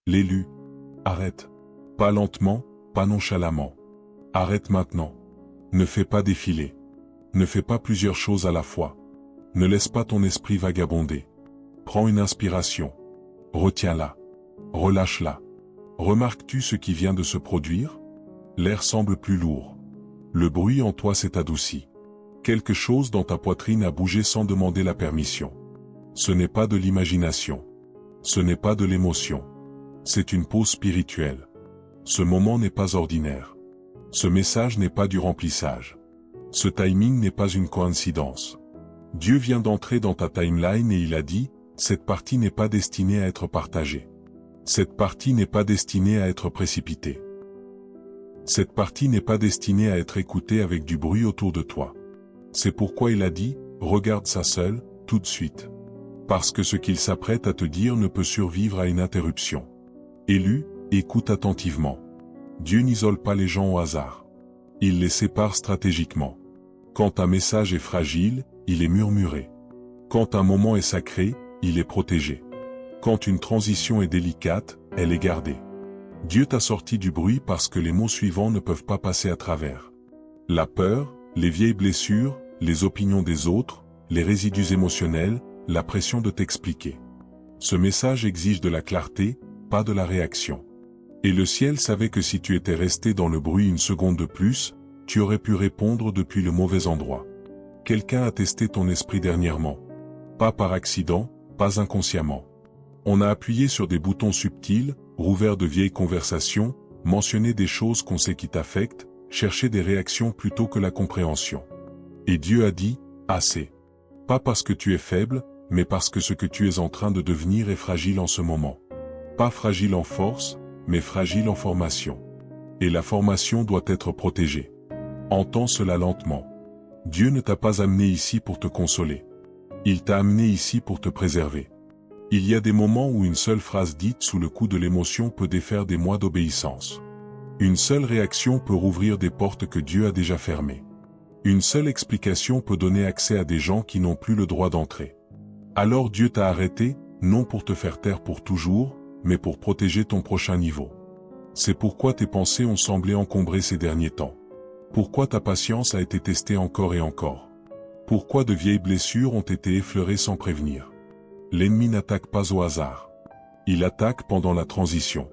L'élu. Arrête. Pas lentement, pas nonchalamment. Arrête maintenant. Ne fais pas défiler. Ne fais pas plusieurs choses à la fois. Ne laisse pas ton esprit vagabonder. Prends une inspiration. Retiens-la. Relâche-la. Remarques-tu ce qui vient de se produire? L'air semble plus lourd. Le bruit en toi s'est adouci. Quelque chose dans ta poitrine a bougé sans demander la permission. Ce n'est pas de l'imagination. Ce n'est pas de l'émotion. C'est une pause spirituelle. Ce moment n'est pas ordinaire. Ce message n'est pas du remplissage. Ce timing n'est pas une coïncidence. Dieu vient d'entrer dans ta timeline et il a dit, cette partie n'est pas destinée à être partagée. Cette partie n'est pas destinée à être précipitée. Cette partie n'est pas destinée à être écoutée avec du bruit autour de toi. C'est pourquoi il a dit, regarde ça seul, tout de suite. Parce que ce qu'il s'apprête à te dire ne peut survivre à une interruption. Élu, écoute attentivement. Dieu n'isole pas les gens au hasard. Il les sépare stratégiquement. Quand un message est fragile, il est murmuré. Quand un moment est sacré, il est protégé. Quand une transition est délicate, elle est gardée. Dieu t'a sorti du bruit parce que les mots suivants ne peuvent pas passer à travers. La peur, les vieilles blessures, les opinions des autres, les résidus émotionnels, la pression de t'expliquer. Ce message exige de la clarté, pas de la réaction. Et le ciel savait que si tu étais resté dans le bruit une seconde de plus, tu aurais pu répondre depuis le mauvais endroit. Quelqu'un a testé ton esprit dernièrement. Pas par accident, pas inconsciemment. On a appuyé sur des boutons subtils, rouvert de vieilles conversations, mentionné des choses qu'on sait qui t'affectent, cherché des réactions plutôt que la compréhension. Et Dieu a dit, assez. Pas parce que tu es faible, mais parce que ce que tu es en train de devenir est fragile en ce moment. Pas fragile en force, mais fragile en formation. Et la formation doit être protégée. Entends cela lentement. Dieu ne t'a pas amené ici pour te consoler. Il t'a amené ici pour te préserver. Il y a des moments où une seule phrase dite sous le coup de l'émotion peut défaire des mois d'obéissance. Une seule réaction peut rouvrir des portes que Dieu a déjà fermées. Une seule explication peut donner accès à des gens qui n'ont plus le droit d'entrer. Alors Dieu t'a arrêté, non pour te faire taire pour toujours, mais pour protéger ton prochain niveau. C'est pourquoi tes pensées ont semblé encombrer ces derniers temps. Pourquoi ta patience a été testée encore et encore. Pourquoi de vieilles blessures ont été effleurées sans prévenir. L'ennemi n'attaque pas au hasard. Il attaque pendant la transition.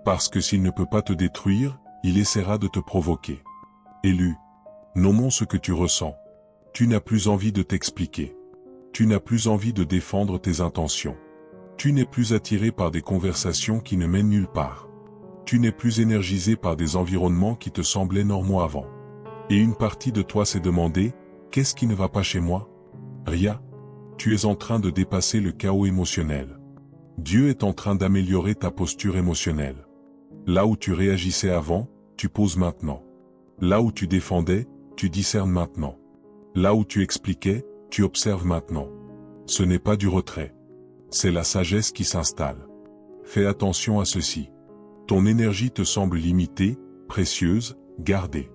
Parce que s'il ne peut pas te détruire, il essaiera de te provoquer. Élu. Nommons ce que tu ressens. Tu n'as plus envie de t'expliquer. Tu n'as plus envie de défendre tes intentions. Tu n'es plus attiré par des conversations qui ne mènent nulle part. Tu n'es plus énergisé par des environnements qui te semblaient normaux avant. Et une partie de toi s'est demandé, qu'est-ce qui ne va pas chez moi? Rien. Tu es en train de dépasser le chaos émotionnel. Dieu est en train d'améliorer ta posture émotionnelle. Là où tu réagissais avant, tu poses maintenant. Là où tu défendais, tu discernes maintenant. Là où tu expliquais, tu observes maintenant. Ce n'est pas du retrait. C'est la sagesse qui s'installe. Fais attention à ceci. Ton énergie te semble limitée, précieuse, gardée.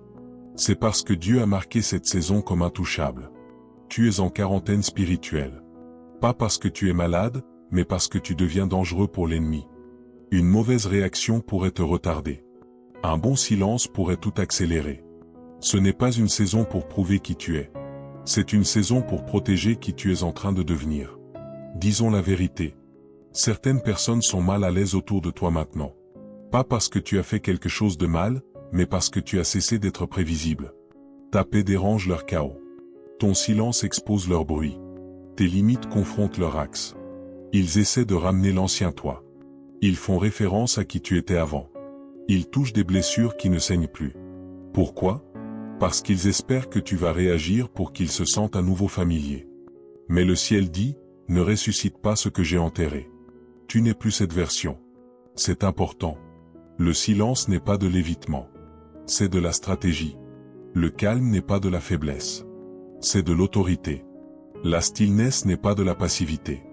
C'est parce que Dieu a marqué cette saison comme intouchable. Tu es en quarantaine spirituelle. Pas parce que tu es malade, mais parce que tu deviens dangereux pour l'ennemi. Une mauvaise réaction pourrait te retarder. Un bon silence pourrait tout accélérer. Ce n'est pas une saison pour prouver qui tu es. C'est une saison pour protéger qui tu es en train de devenir. Disons la vérité. Certaines personnes sont mal à l'aise autour de toi maintenant. Pas parce que tu as fait quelque chose de mal, mais parce que tu as cessé d'être prévisible. Ta paix dérange leur chaos. Ton silence expose leur bruit. Tes limites confrontent leur axe. Ils essaient de ramener l'ancien toi. Ils font référence à qui tu étais avant. Ils touchent des blessures qui ne saignent plus. Pourquoi? Parce qu'ils espèrent que tu vas réagir pour qu'ils se sentent à nouveau familiers. Mais le ciel dit, ne ressuscite pas ce que j'ai enterré. Tu n'es plus cette version. C'est important. Le silence n'est pas de l'évitement. C'est de la stratégie. Le calme n'est pas de la faiblesse. C'est de l'autorité. La stillness n'est pas de la passivité.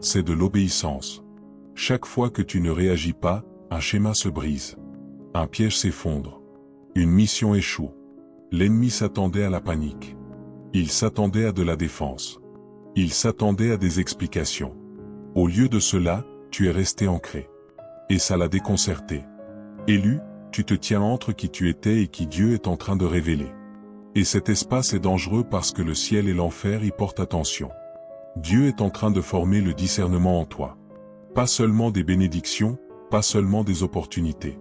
C'est de l'obéissance. Chaque fois que tu ne réagis pas, un schéma se brise. Un piège s'effondre. Une mission échoue. L'ennemi s'attendait à la panique. Il s'attendait à de la défense. Il s'attendait à des explications. Au lieu de cela, tu es resté ancré. Et ça l'a déconcerté. Élu, tu te tiens entre qui tu étais et qui Dieu est en train de révéler. Et cet espace est dangereux parce que le ciel et l'enfer y portent attention. Dieu est en train de former le discernement en toi. Pas seulement des bénédictions, pas seulement des opportunités.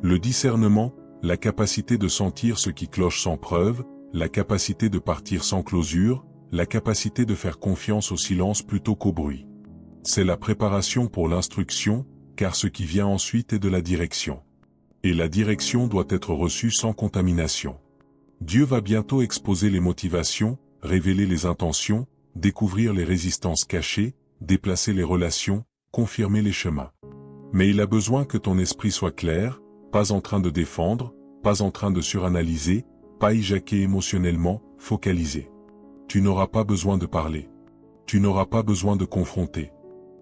Le discernement, la capacité de sentir ce qui cloche sans preuve, la capacité de partir sans closure, la capacité de faire confiance au silence plutôt qu'au bruit. C'est la préparation pour l'instruction, car ce qui vient ensuite est de la direction. Et la direction doit être reçue sans contamination. Dieu va bientôt exposer les motivations, révéler les intentions, découvrir les résistances cachées, déplacer les relations, confirmer les chemins. Mais il a besoin que ton esprit soit clair, pas en train de défendre, pas en train de suranalyser, pas hijacké émotionnellement, focalisé. Tu n'auras pas besoin de parler. Tu n'auras pas besoin de confronter.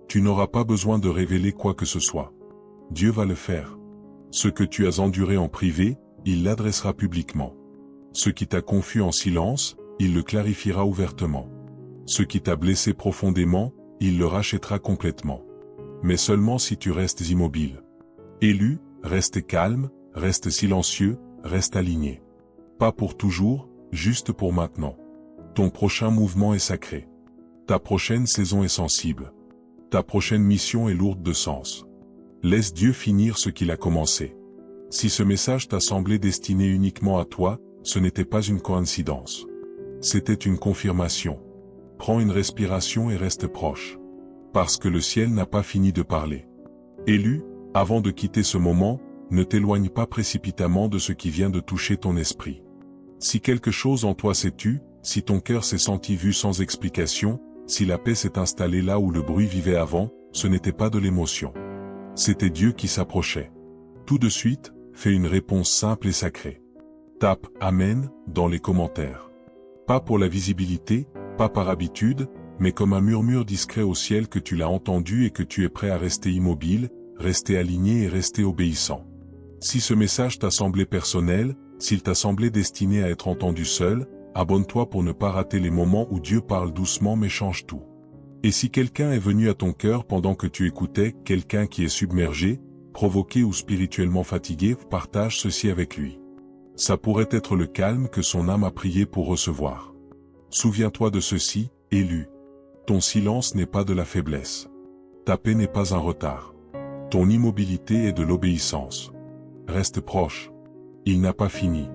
Tu n'auras pas besoin de révéler quoi que ce soit. Dieu va le faire. Ce que tu as enduré en privé, il l'adressera publiquement. Ce qui t'a confus en silence, il le clarifiera ouvertement. Ce qui t'a blessé profondément, il le rachètera complètement. Mais seulement si tu restes immobile. Élu, reste calme, reste silencieux, reste aligné. Pas pour toujours, juste pour maintenant. Ton prochain mouvement est sacré. Ta prochaine saison est sensible. Ta prochaine mission est lourde de sens. Laisse Dieu finir ce qu'il a commencé. Si ce message t'a semblé destiné uniquement à toi, ce n'était pas une coïncidence. C'était une confirmation. Prends une respiration et reste proche. Parce que le ciel n'a pas fini de parler. Élu, avant de quitter ce moment, ne t'éloigne pas précipitamment de ce qui vient de toucher ton esprit. Si quelque chose en toi s'est tu, si ton cœur s'est senti vu sans explication, si la paix s'est installée là où le bruit vivait avant, ce n'était pas de l'émotion. C'était Dieu qui s'approchait. Tout de suite, fais une réponse simple et sacrée. Tape « Amen » dans les commentaires. Pas pour la visibilité, pas par habitude, mais comme un murmure discret au ciel que tu l'as entendu et que tu es prêt à rester immobile, rester aligné et rester obéissant. Si ce message t'a semblé personnel, s'il t'a semblé destiné à être entendu seul, abonne-toi pour ne pas rater les moments où Dieu parle doucement mais change tout. Et si quelqu'un est venu à ton cœur pendant que tu écoutais, quelqu'un qui est submergé, provoqué ou spirituellement fatigué, partage ceci avec lui. Ça pourrait être le calme que son âme a prié pour recevoir. Souviens-toi de ceci, élu. Ton silence n'est pas de la faiblesse. Ta paix n'est pas un retard. Ton immobilité est de l'obéissance. Reste proche. Il n'a pas fini.